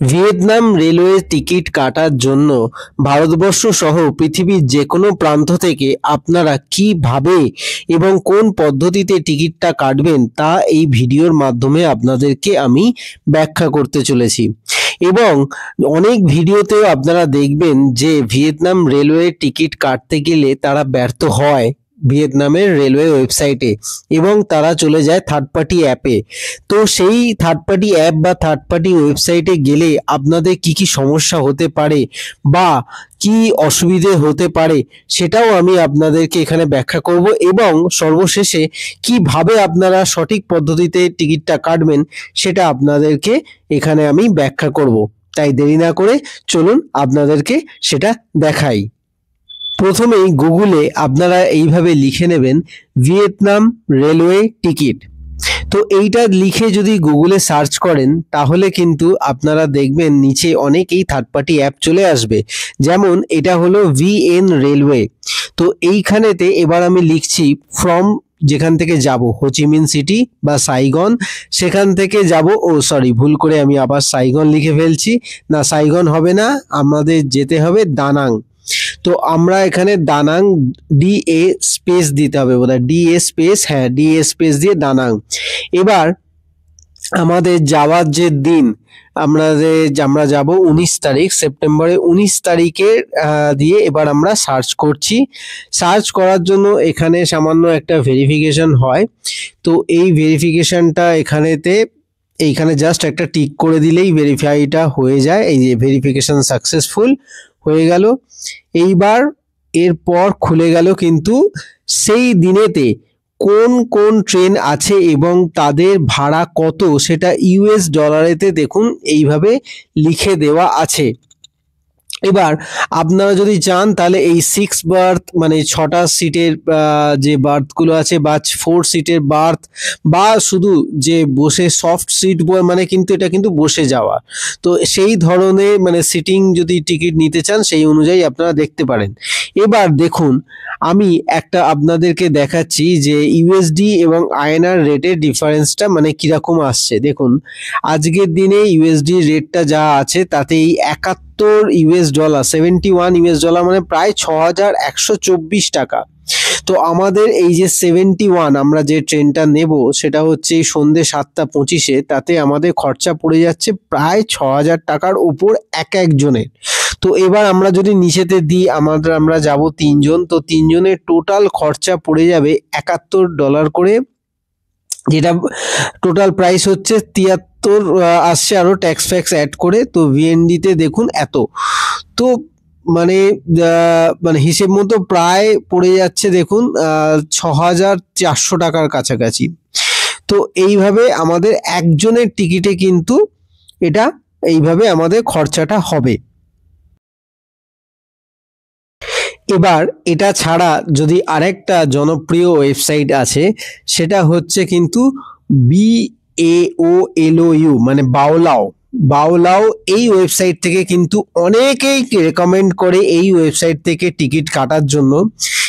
Vietnam railway ticket কাটার জন্য ভারতবর্ষ সহ পৃথিবীর যে কোনো প্রান্ত থেকে আপনারা কিভাবে এবং কোন পদ্ধতিতে টিকিটটা কাটবেন তা এই ভিডিওর মাধ্যমে আপনাদেরকে আমি ব্যাখ্যা করতে চলেছি। এবং অনেক ভিডিওতেও আপনারা দেখবেন যে ভিয়েতনাম রেলওয়ে টিকিট কাটতে গেলে তারা ব্যর্থ হয় ভিয়েতনামের রেলওয়ে ওয়েবসাইটে এবং তারা চলে যায় থার্ড পার্টি অ্যাপে। তো সেই থার্ড পার্টি অ্যাপ বা থার্ড পার্টি ওয়েবসাইটে গেলে আপনাদের কি কি সমস্যা হতে পারে বা কি অসুবিধে হতে পারে সেটাও আমি আপনাদেরকে এখানে ব্যাখ্যা করব, এবং সর্বশেষে কিভাবে আপনারা সঠিক পদ্ধতিতে টিকিটটা কাটবেন সেটা আপনাদেরকে এখানে আমি ব্যাখ্যা করব। তাই দেরি না করে চলুন আপনাদেরকে সেটা দেখাই। প্রথমেই গুগলে আপনারা এইভাবে লিখে নেবেন ভিয়েতনাম রেলওয়ে টিকিট। তো এইটা লিখে যদি গুগলে সার্চ করেন তাহলে কিন্তু আপনারা দেখবেন নিচে অনেকেই থার্ড পার্টি অ্যাপ চলে আসবে। যেমন এটা হলো ভিএন রেলওয়ে। তো এইখানেতে এবার আমি লিখছি ফ্রম, যেখান থেকে যাব হোচিমিন সিটি বা সাইগন, সেখান থেকে যাব, ভুল করে আমি আবার সাইগন লিখে ফেলছি, না সাইগন হবে না, আমাদের যেতে হবে দানাং। তো আমরা এখানে দানাং ডিএ স্পেস দিতে হবে, বোধহয় ডিএ স্পেস, হ্যাঁ ডিএ স্পেস দিয়ে দানাং। এবার আমাদের যাওয়ার যে দিন আমরা যাব 19 তারিখ, সেপ্টেম্বরের 19 তারিখের দিয়ে এবার আমরা সার্চ করছি। সার্চ করার জন্য এখানে সামান্য একটা ভেরিফিকেশন হয়। তো এই ভেরিফিকেশনটা এইখানে জাস্ট একটা টিক করে দিলেই ভেরিফাইটা হয়ে যায়। এই যে ভেরিফিকেশন সাকসেসফুল হয়ে গেল। এইবার এরপর খুলে গেল কিন্তু সেই দিনেতে কোন কোন ট্রেন আছে এবং তাদের ভাড়া কত সেটা ইউএস ডলারেতে দেখুন এইভাবে লিখে দেওয়া আছে। এবার আপনারা যদি চান তাহলে এই 6 বার্থ মানে 6টা সিটের যে বার্থগুলো আছে বা 4 সিটের বার্থ বা শুধু যে বসে সফট সিট মানে কিন্তু এটা কিন্তু বসে যাওয়া, তো সেই ধরনের মানে সিটিং যদি টিকিট নিতে চান সেই অনুযায়ী আপনারা দেখতে পারেন। এবার দেখুন আমি একটা আপনাদেরকে দেখাচ্ছি যে ইউএসডি এবং আইএনআর রেটের ডিফারেন্সটা মানে কিরকম আসছে। দেখুন আজকের দিনে ইউএসডি রেটটা যা আছে তাতে এই 71 ইউএস ডলার, 71 ইউএস ডলার মানে প্রায় 6124 টাকা। তো আমাদের এই যে 71 আমরা যে ট্রেনটা নেব সেটা হচ্ছে সন্ধ্যে 7:25, তাতে আমাদের খরচা পড়ে যাচ্ছে প্রায় 6000 টাকার উপর এক একজনের। তো এবার আমরা যদি নিচেতে দিই আমরা যাব 3 জন, তো 3 জনের টোটাল খরচা পড়ে যাবে $71 করে, যেটা টোটাল প্রাইস হচ্ছে 73 আসছে আরো ট্যাক্স ফ্যাক্স অ্যাড করে। তো ভিএনডিতে দেখুন এত, তো মানে হিসেব মতো প্রায় পড়ে যাচ্ছে দেখুন 6400 টাকার কাছাকাছি। তো এইভাবে আমাদের একজনের টিকিটে কিন্তু এটা এইভাবে আমাদের খরচাটা হবে। এবার এটা ছাড়া যদি আরেকটা জনপ্রিয় ওয়েবসাইট আছে সেটা হচ্ছে কিন্তু BAOLOU মানে বাওলাও। এই ওয়েবসাইট থেকে কিন্তু অনেকেই রেকমেন্ড করে এই ওয়েবসাইট থেকে টিকিট কাটার জন্য,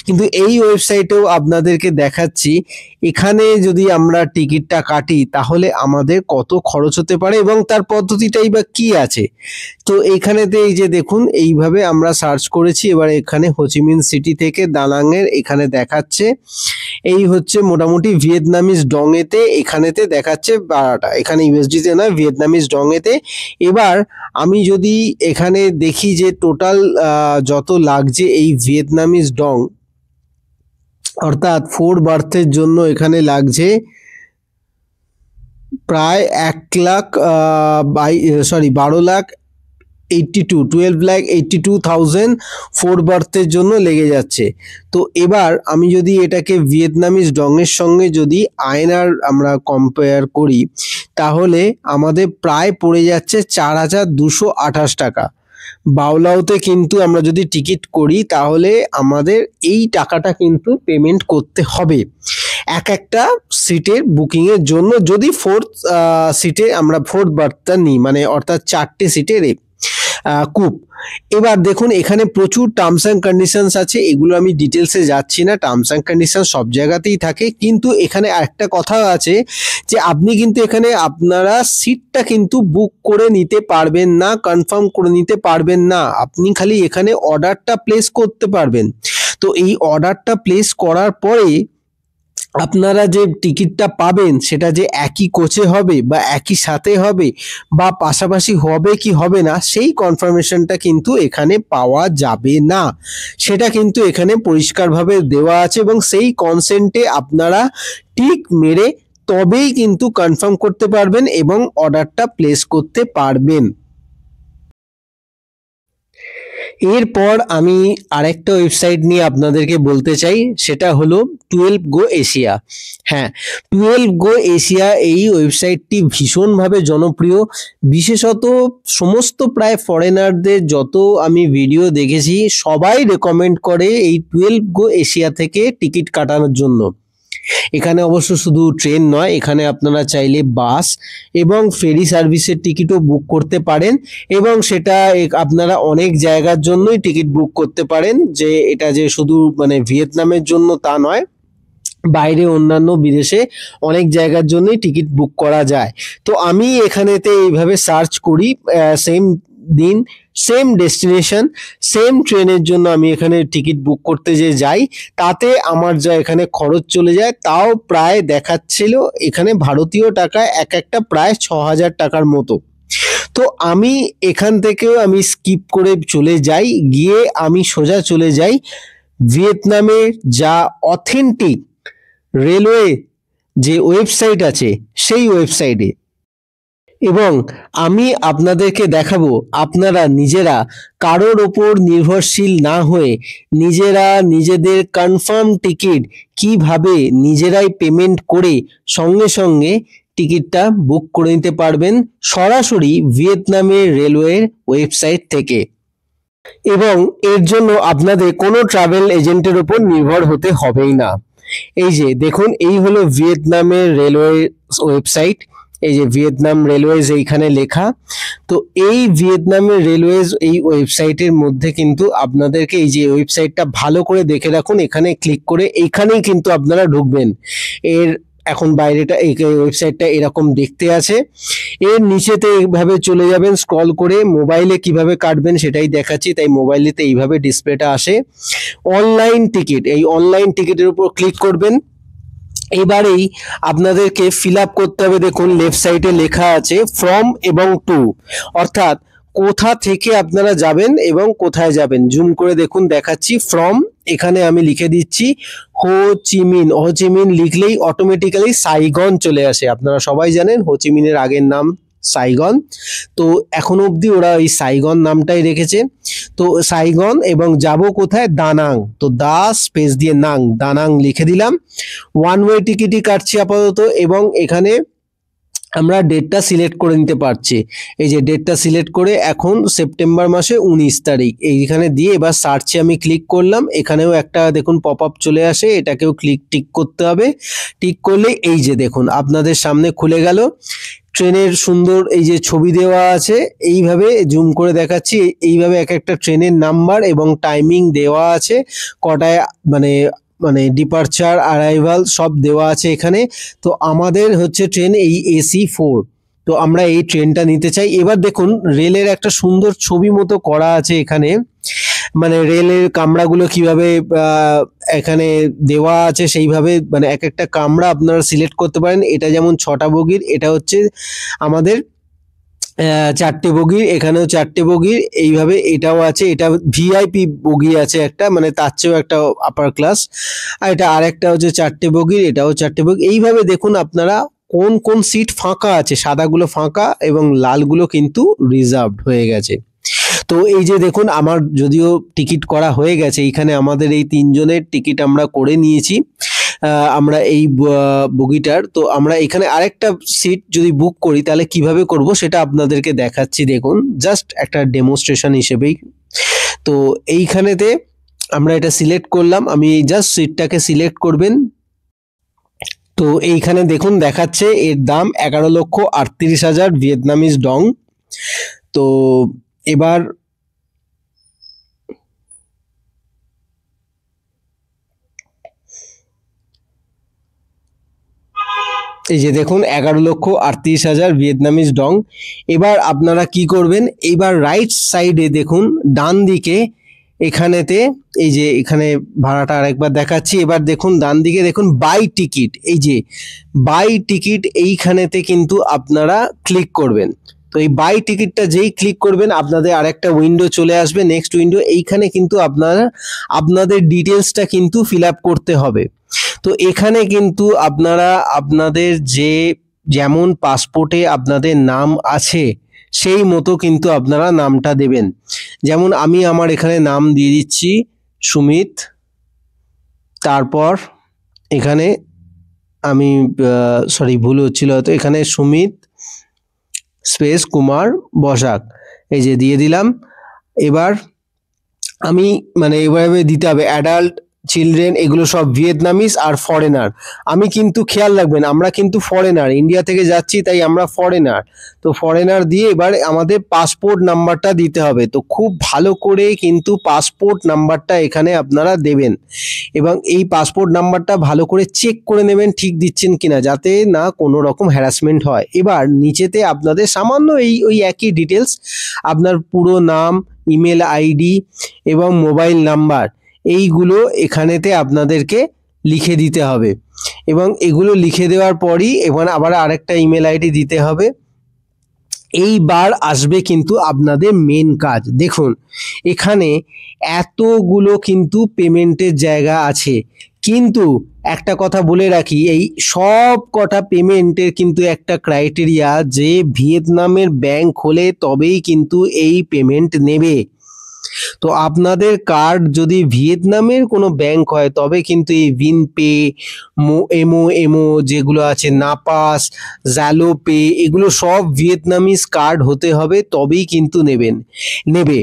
কিন্তু এই ওয়েবসাইটেও আপনাদেরকে দেখাচ্ছি এখানে যদি আমরা টিকিটটা কাটি তাহলে আমাদের কত খরচ হতে পারে এবং তার পদ্ধতিটাই বা কি আছে। তো এইখানেতে এই যে দেখুন এইভাবে আমরা সার্চ করেছি। এবার এখানে হোচিমিন সিটি থেকে দানাংয়ের এখানে দেখাচ্ছে এই হচ্ছে মোটামুটি ভিয়েতনামিজ ডংয়েতে, এখানেতে দেখাচ্ছে ভাড়াটা, এখানে ইউএসডিতে নয় ভিয়েতনামিজ ডংয়েতে। এবার আমি যদি এখানে দেখি যে টোটাল যত লাগছে এই ভিয়েতনামিজ ডং, অর্থাৎ 4 বার্থের জন্য এখানে লাগছে প্রায় 12,82,000 4 বার্থের জন্য লেগে যাচ্ছে। তো এবার আমি যদি এটাকে ভিয়েতনামিজ ডংয়ের সঙ্গে যদি আইএনআর আমরা কম্পেয়ার করি তাহলে আমাদের প্রায় পড়ে যাচ্ছে 4228 টাকা। বাওলাওতে কিন্তু আমরা যদি টিকিট করি তাহলে আমাদের এই টাকাটা কিন্তু পেমেন্ট করতে হবে একটা সিটের বুকিং এর জন্য, যদি 4th সিটে আমরা 4th বার্থটা নিই, মানে অর্থাৎ 4টে সিটের। কূপ। এবার দেখুন এখানে প্রচুর টার্মস অ্যান্ড কন্ডিশনস আছে, এগুলো আমি ডিটেলসে যাচ্ছি না, টার্মস অ্যান্ড কন্ডিশন সব জায়গাতেই থাকে, কিন্তু এখানে একটা কথা আছে যে আপনি কিন্তু এখানে আপনারা সিটটা কিন্তু বুক করে নিতে পারবেন না, কনফার্ম করে নিতে পারবেন না, আপনি খালি এখানে অর্ডারটা প্লেস করতে পারবেন। তো এই অর্ডারটা প্লেস করার পরে আপনারা যে টিকিটটা পাবেন সেটা যে একই কোচে হবে বা একই সাথে হবে বা পাশাপাশি হবে কি হবে না, সেই কনফার্মেশনটা কিন্তু এখানে পাওয়া যাবে না, সেটা কিন্তু এখানে পরিষ্কারভাবে দেওয়া আছে এবং সেই কনসেন্টে আপনারা টিক মেরে তবেই কিন্তু কনফার্ম করতে পারবেন এবং অর্ডারটা প্লেস করতে পারবেন। এরপর আমি আরেকটা ওয়েবসাইট নিয়ে আপনাদেরকে বলতে চাই, সেটা হলো 12 গো এশিয়া। হ্যাঁ, 12 গো এশিয়া এই ওয়েবসাইটটি ভীষণভাবে জনপ্রিয়, বিশেষত সমস্ত প্রায় ফরেনারদের যত আমি ভিডিও দেখেছি সবাই রেকমেন্ড করে এই 12 গো এশিয়া থেকে টিকিট কাটানোর জন্য। এখানে অবশ্য শুধু ট্রেন নয়, এখানে আপনারা চাইলে বাস এবং ফেরি সার্ভিসের টিকিটও বুক করতে পারেন এবং সেটা আপনারা অনেক জায়গার জন্যই টিকিট বুক করতে পারেন, যে এটা যে শুধু মানে ভিয়েতনামের জন্য তা নয়, বাইরে অন্যান্য বিদেশে অনেক জায়গার জন্যই টিকিট বুক করা যায়। তো আমি এখানেতে এইভাবে সার্চ করি, সেম দিন সেম ডেস্টিনেশন সেম ট্রেনের জন্য আমি এখানে টিকিট বুক করতে যে যাই, তাতে আমার যা এখানে খরচ চলে যায় তাও প্রায় দেখাচ্ছিল এখানে ভারতীয় টাকায় এক একটা প্রায় 6,000 টাকার মতো। তো আমি এখান থেকেও আমি স্কিপ করে চলে যাই, গিয়ে আমি সোজা চলে যাই ভিয়েতনামের যা অথেন্টিক রেলওয়ে যে ওয়েবসাইট আছে সেই ওয়েবসাইটে, এবং আমি আপনাদেরকে দেখাবো আপনারা নিজেরা কারোর ওপর নির্ভরশীল না হয়ে নিজেরা নিজেদের কনফার্ম টিকিট কিভাবে নিজেরাই পেমেন্ট করে সঙ্গে সঙ্গে টিকিটটা বুক করে নিতে পারবেন সরাসরি ভিয়েতনামের রেলওয়ের ওয়েবসাইট থেকে, এবং এর জন্য আপনাদের কোনো ট্রাভেল এজেন্টের ওপর নির্ভর হতে হবেই না। এই যে দেখুন, এই হলো ভিয়েতনামের রেলওয়ে ওয়েবসাইট, এই যে ভিয়েতনাম রেলওয়েজ এইখানে লেখা। তো এই ভিয়েতনামের রেলওয়েজ এই ওয়েবসাইটের মধ্যে কিন্তু আপনাদেরকে এই যে ওয়েবসাইটটা ভালো করে দেখে রাখুন, এখানে ক্লিক করে এইখানেই কিন্তু আপনারা ঢুকবেন। এর এখন বাইরেটা এই ওয়েবসাইটটা এরকম দেখতে আছে, এর নিচেতে এইভাবে চলে যাবেন স্ক্রল করে, মোবাইলে কিভাবে কাটবেন সেটাই দেখাচ্ছি, তাই মোবাইলেতে এইভাবে ডিসপ্লেটা আসে। অনলাইন টিকিট, এই অনলাইন টিকিটের উপর ক্লিক করবেন। এবারেই আপনাদেরকে ফিল আপ করতে হবে, দেখুন লেফট সাইডে লেখা আছে ফ্রম এবং টু, অর্থাৎ কোথা থেকে আপনারা যাবেন এবং কোথায় যাবেন। জুম করে দেখুন দেখাচ্ছি, ফ্রম এখানে আমি লিখে দিচ্ছি হোচিমিন, হোচিমিন লিখলেই অটোমেটিক্যালি সাইগন চলে আসে, আপনারা সবাই জানেন হোচিমিনের আগের নাম সাইগন, তো এখন অবধি ওরা এই সাইগন নামটাই রেখেছে। তো সাইগন এবং যাব কোথায়, দানাং, তো দা স্পেস দিয়ে নাং, দানাং লিখে দিলাম। ওয়ান ওয়ে টিকিটই কাটছি আপাতত, এবং এখানে আমরা ডেটটা সিলেক্ট করে নিতে পারছি, এই যে ডেটটা সিলেক্ট করে এখন সেপ্টেম্বর মাসে 19 তারিখ এইখানে দিয়ে এবার সার্চে আমি ক্লিক করলাম, এখানেও একটা দেখুন পপ আপ চলে আসে, এটাকেও টিক করতে হবে, টিক করলে এই যে দেখুন আপনাদের সামনে খুলে গেল ট্রেনের সুন্দর এই যে ছবি দেওয়া আছে, এইভাবে জুম করে দেখাচ্ছি, এইভাবে এক একটা ট্রেনের নাম্বার এবং টাইমিং দেওয়া আছে, কটায় মানে মানে ডিপারচার অ্যারাইভাল সব দেওয়া আছে এখানে। তো আমাদের হচ্ছে ট্রেন এই AC4, তো আমরা এই ট্রেনটা নিতে চাই। এবার দেখুন রেলের একটা সুন্দর ছবি মতো করা আছে এখানে, মানে রেলের কামরাগুলো কিভাবে এখানে দেওয়া আছে সেইভাবে, মানে এক একটা কামরা আপনারা সিলেক্ট করতে পারেন। এটা যেমন 6টা বগির, এটা হচ্ছে আমাদের 4টে বগির, এখানেও 4টে বগির, এইভাবে এটাও আছে, এটা ভিআইপি বগি আছে একটা, মানে তার চেয়েও একটা আপার ক্লাস, আর এটা আরেকটা হচ্ছে 4টে বগির, এটাও 4টে বগি। এইভাবে দেখুন আপনারা কোন কোন সিট ফাঁকা আছে, সাদাগুলো ফাঁকা এবং লালগুলো কিন্তু রিজার্ভড হয়ে গেছে। তো এই যে দেখুন আমার যদিও টিকিট করা হয়ে গেছে, এইখানে আমাদের এই 3 জনের টিকিট আমরা করে নিয়েছি, আমরা এই বগিটার। তো আমরা এখানে আরেকটা সিট যদি বুক করি তাহলে কিভাবে করব সেটা আপনাদেরকে দেখাচ্ছি, দেখুন জাস্ট একটা ডেমোস্ট্রেশন হিসেবেই। তো এইখানেতে আমরা এটা সিলেক্ট করলাম, আমি জাস্ট সিটটাকে সিলেক্ট করবেন। তো এইখানে দেখুন দেখাচ্ছে এর দাম 11,38,000 ভিয়েতনামিজ ডং। তো এবার এই যে দেখুন 11,38,000 ভিয়েতনামিজ ডং। এবার আপনারা কি করবেন, এবার রাইট সাইডে দেখুন ডান দিকে এখানেতে, এই যে এখানে ভাড়াটা আরেকবার দেখাচ্ছি, এবার দেখুন ডান দিকে দেখুন বাই টিকিট, এই যে বাই টিকিট এইখানেতে কিন্তু আপনারা ক্লিক করবেন। তো এই বাই টিকিটটা যেই ক্লিক করবেন আপনাদের আরেকটা উইন্ডো চলে আসবে, নেক্সট উইন্ডো। এইখানে কিন্তু আপনারা আপনাদের ডিটেলসটা কিন্তু ফিল আপ করতে হবে। তো এখানে কিন্তু আপনারা আপনাদের যেমন পাসপোর্টে আপনাদের নাম আছে সেই মতো কিন্তু আপনারা নামটা দেবেন। যেমন আমি আমার এখানে নাম দিয়ে দিচ্ছি সুমিত, তারপর এখানে আমি সরি ভুল হচ্ছিল হয়তো, এখানে সুমিত স্পেস কুমার বসাক, এই যে দিয়ে দিলাম। এবার আমি মানে এভাবে দিতে হবে অ্যাডাল্ট, চিলড্রেন, এগুলো সব ভিয়েতনামিজ আর ফরেনার। আমি কিন্তু খেয়াল রাখবেন আমরা কিন্তু ফরেনার, ইন্ডিয়া থেকে যাচ্ছি তাই আমরা ফরেনার। তো ফরেনার দিয়ে এবার আমাদের পাসপোর্ট নাম্বারটা দিতে হবে। তো খুব ভালো করে কিন্তু পাসপোর্ট নাম্বারটা এখানে আপনারা দেবেন এবং এই পাসপোর্ট নাম্বারটা ভালো করে চেক করে নেবেন ঠিক দিচ্ছেন কিনা, যাতে না কোনো রকম হ্যারাসমেন্ট হয়। এবার নিচেতে আপনাদের সামান্য ওই একই ডিটেলস, আপনার পুরো নাম, ইমেল আইডি এবং মোবাইল নাম্বার, এইগুলো এখানেতে আপনাদেরকে লিখে দিতে হবে এবং এগুলো লিখে দেওয়ার পরই এবার আবার আরেকটা ইমেল আইডি দিতে হবে। এইবার আসবে কিন্তু আপনাদের মেন কাজ। দেখুন এখানে এতগুলো কিন্তু পেমেন্টের জায়গা আছে, কিন্তু একটা কথা বলে রাখি, এই সব কটা পেমেন্টের কিন্তু একটা ক্রাইটেরিয়া যে ভিয়েতনামের ব্যাংক হলে তবেই কিন্তু এই পেমেন্ট নেবে। তো আপনাদের কার্ড যদি ভিয়েতনামের কোনো ব্যাংক হয় তবে কিন্তু এই ভিনপে, এমও যেগুলো আছে, নাপাস, জ্যালো পে, এগুলো সব ভিয়েতনামিজ কার্ড হতে হবে তবেই কিন্তু নেবে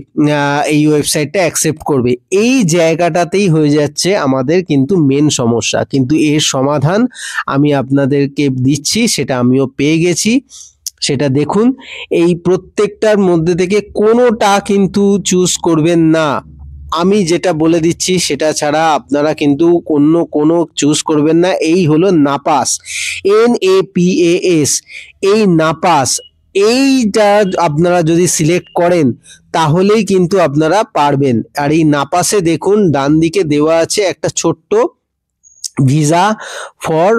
এই ওয়েবসাইটটা অ্যাকসেপ্ট করবে। এই জায়গাটাতেই হয়ে যাচ্ছে আমাদের কিন্তু মেন সমস্যা, কিন্তু এর সমাধান আমি আপনাদেরকে দিচ্ছি, সেটা আমিও পেয়ে গেছি। সেটা দেখুন, এই প্রত্যেকটার মধ্যে থেকে কোনোটা কিন্তু চুজ করবেন না। আমি যেটা বলে দিচ্ছি সেটা ছাড়া আপনারা কিন্তু অন্য কোনো চুজ করবেন না। এই হলো নাপাস, NAPAS, এই নাপাস, এইটা আপনারা যদি সিলেক্ট করেন তাহলেই কিন্তু আপনারা পারবেন। আর এই নাপাসে দেখুন ডান দিকে দেওয়া আছে একটা ছোট্ট visa for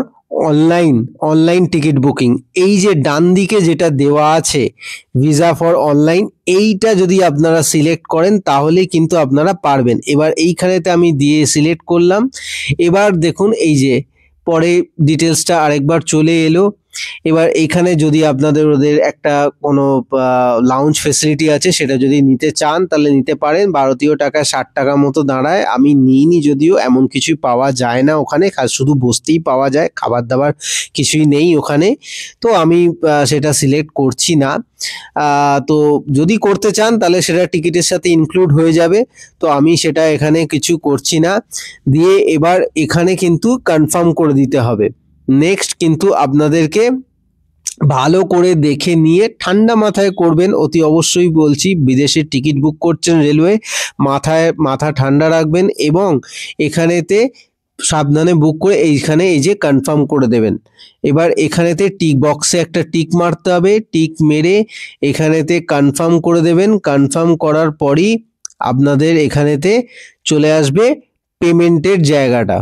online ticket booking, এই যে ডান দিকে যেটা দেওয়া আছে ভিসা ফর অনলাইন, এইটা যদি আপনারা সিলেক্ট করেন তাহলেই কিন্তু আপনারা পারবেন। এবার এইখানেতে আমি দিয়ে সিলেক্ট করলাম। এবার দেখুন এই যে পরে ডিটেলসটা আরেকবার চলে এলো। এবার এইখানে যদি আপনাদের ওদের একটা কোনো লাউঞ্জ ফেসিলিটি আছে সেটা যদি নিতে চান তাহলে নিতে পারেন, ভারতীয় টাকায় 60 টাকা মতো দাঁড়ায়। আমি নিইনি, যদিও এমন কিছুই পাওয়া যায় না ওখানে, শুধু বসতেই পাওয়া যায়, খাবার দাবার কিছুই নেই ওখানে। তো আমি সেটা সিলেক্ট করছি না। তো যদি করতে চান তাহলে সেটা টিকিটের সাথে ইনক্লুড হয়ে যাবে, তো আমি সেটা এখানে কিছু করছি না। দিয়ে এবার এখানে কিন্তু কনফার্ম করে দিতে হবে। নেক্সট কিন্তু আপনাদেরকে ভালো করে দেখে নিয়ে ঠান্ডা মাথায় করবেন, অতি অবশ্যই বলছি। বিদেশের টিকিট বুক করছেন রেলওয়ে, মাথা ঠান্ডা রাখবেন এবং এখানেতে সাবধানে বুক করে এইখানে এই যে কনফার্ম করে দেবেন। এবার এখানেতে টিক বক্সে একটা টিক মারতে হবে, টিক মেরে এখানেতে কনফার্ম করে দেবেন। কনফার্ম করার পরই আপনাদের এখানেতে চলে আসবে পেমেন্টের জায়গাটা।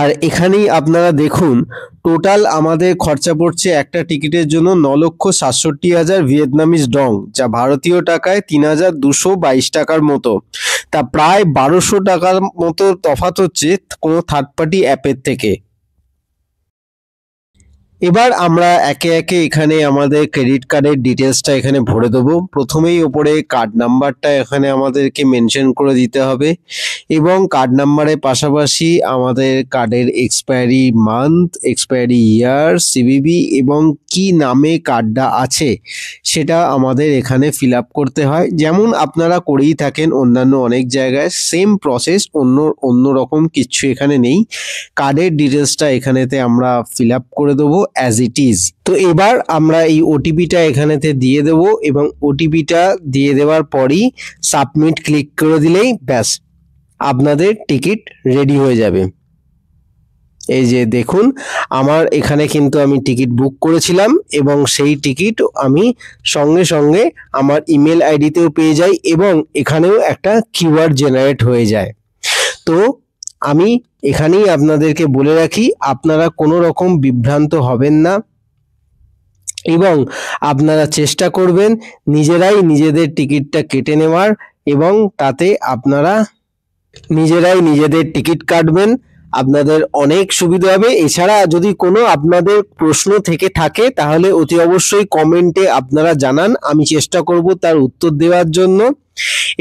আর এখানেই আপনারা দেখুন টোটাল আমাদের খরচা পড়ছে একটা টিকিটের জন্য 9,67,000 ভিয়েতনামিজ ডং, যা ভারতীয় টাকায় 3,222 টাকার মতো। তা প্রায় 1,200 টাকার মতো তফাৎ হচ্ছে কোনো থার্ড পার্টি অ্যাপের থেকে। এবার আমরা একে একে এখানে আমাদের ক্রেডিট কার্ডের ডিটেলসটা এখানে ভরে দেবো। প্রথমেই ওপরে কার্ড নাম্বারটা এখানে আমাদেরকে মেনশন করে দিতে হবে এবং কার্ড নাম্বারের পাশাপাশি আমাদের কার্ডের এক্সপায়ারি মান্থ, এক্সপায়ারি ইয়ার, CVV এবং কি নামে কার্ডটা আছে সেটা আমাদের এখানে ফিল আপ করতে হয়। যেমন আপনারা করেই থাকেন অন্যান্য অনেক জায়গায়, সেম প্রসেস, অন্য রকম কিছু এখানে নেই। কার্ডের ডিটেলসটা এখানেতে আমরা ফিল আপ করে দেবো অ্যাজ ইট ইজ। তো এবার আমরা এই ওটিপিটা এখানেতে দিয়ে দেবো এবং ওটিপিটা দিয়ে দেওয়ার পরই সাবমিট ক্লিক করে দিলেই ব্যাস আপনাদের টিকিট রেডি হয়ে যাবে। এই যে দেখুন, আমার এখানে কিন্তু আমি টিকিট বুক করেছিলাম এবং সেই টিকিট আমি সঙ্গে সঙ্গে আমার ইমেল আইডিতেও পেয়ে যাই এবং এখানেও একটা কিউআর জেনারেট হয়ে যায়। তো আমি এখানেই আপনাদেরকে বলে রাখি, আপনারা কোনো রকম বিভ্রান্ত হবেন না এবং আপনারা চেষ্টা করবেন নিজেরাই নিজেদের টিকিটটা কেটে নেওয়ার এবং তাতে আপনারা নিজেরাই নিজেদের টিকিট কাটবেন, আপনাদের অনেক সুবিধা হবে। এছাড়া যদি কোনো আপনাদের প্রশ্ন থেকে থাকে তাহলে অতি অবশ্যই কমেন্টে আপনারা জানান, আমি চেষ্টা করব তার উত্তর দেওয়ার জন্য।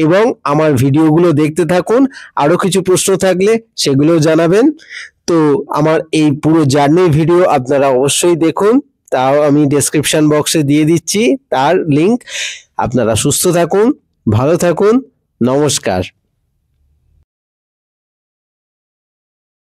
এবং আমার ভিডিওগুলো দেখতে থাকুন, আরও কিছু প্রশ্ন থাকলে সেগুলোও জানাবেন। তো আমার এই পুরো জার্নির ভিডিও আপনারা অবশ্যই দেখুন, তাও আমি ডেসক্রিপশন বক্সে দিয়ে দিচ্ছি তার লিংক। আপনারা সুস্থ থাকুন, ভালো থাকুন, নমস্কার।